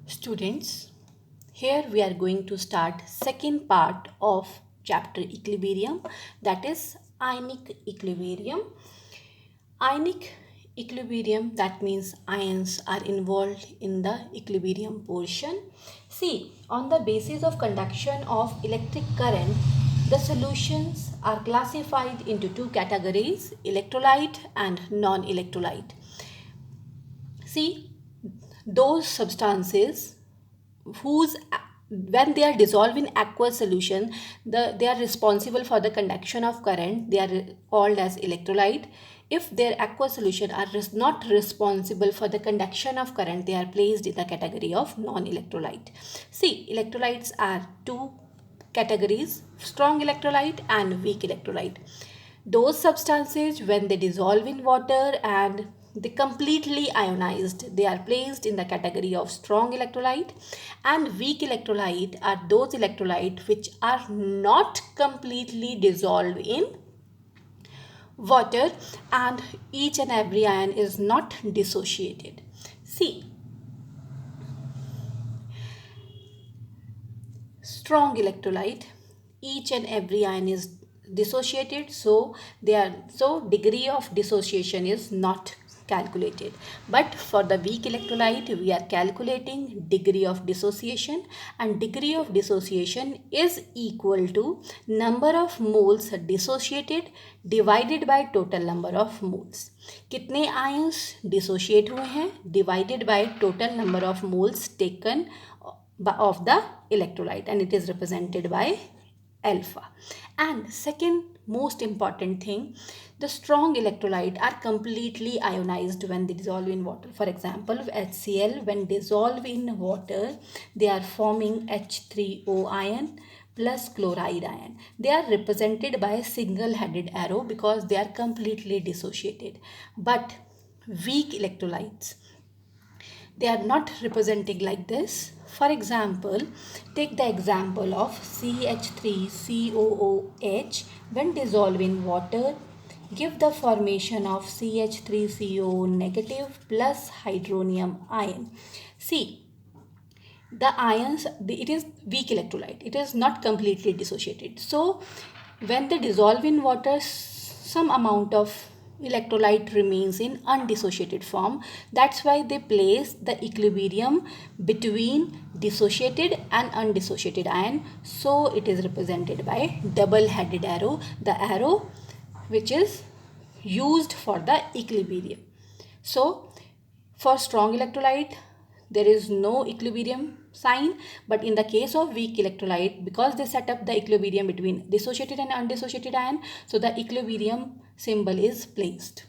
Students, here we are going to start second part of chapter equilibrium, that is ionic equilibrium. Ionic equilibrium, that means ions are involved in the equilibrium portion. See, on the basis of conduction of electric current, the solutions are classified into two categories, electrolyte and non-electrolyte. See, those substances whose when they are dissolved in aqueous solution, they are responsible for the conduction of current, they are called as electrolyte. If their aqueous solution are not responsible for the conduction of current, they are placed in the category of non-electrolyte. See, electrolytes are two categories: strong electrolyte and weak electrolyte. Those substances, when they dissolve in water and they completely ionized, they are placed in the category of strong electrolyte. And weak electrolyte are those electrolyte which are not completely dissolved in water and each and every ion is not dissociated. See, strong electrolyte, each and every ion is dissociated, so degree of dissociation is not calculated. But for the weak electrolyte, we are calculating degree of dissociation, and degree of dissociation is equal to number of moles dissociated divided by total number of moles. कितने ions dissociate हुए हैं divided by total number of moles taken of the electrolyte, and it is represented by alpha. And second most important thing, the strong electrolyte are completely ionized when they dissolve in water. For example, HCl, when dissolved in water, they are forming H3O ion plus chloride ion. They are represented by a single headed arrow because they are completely dissociated. But weak electrolytes, they are not representing like this. For example, take the example of CH3COOH when dissolved in water, give the formation of CH3CO negative plus hydronium ion. See, the ions, it is weak electrolyte, it is not completely dissociated. So when they dissolve in water, some amount of electrolyte remains in undissociated form. That's why they place the equilibrium between dissociated and undissociated ion. So it is represented by double headed arrow, the arrow which is used for the equilibrium. So for strong electrolyte, there is no equilibrium sign, but in the case of weak electrolyte, because they set up the equilibrium between dissociated and undissociated ion, so the equilibrium symbol is placed.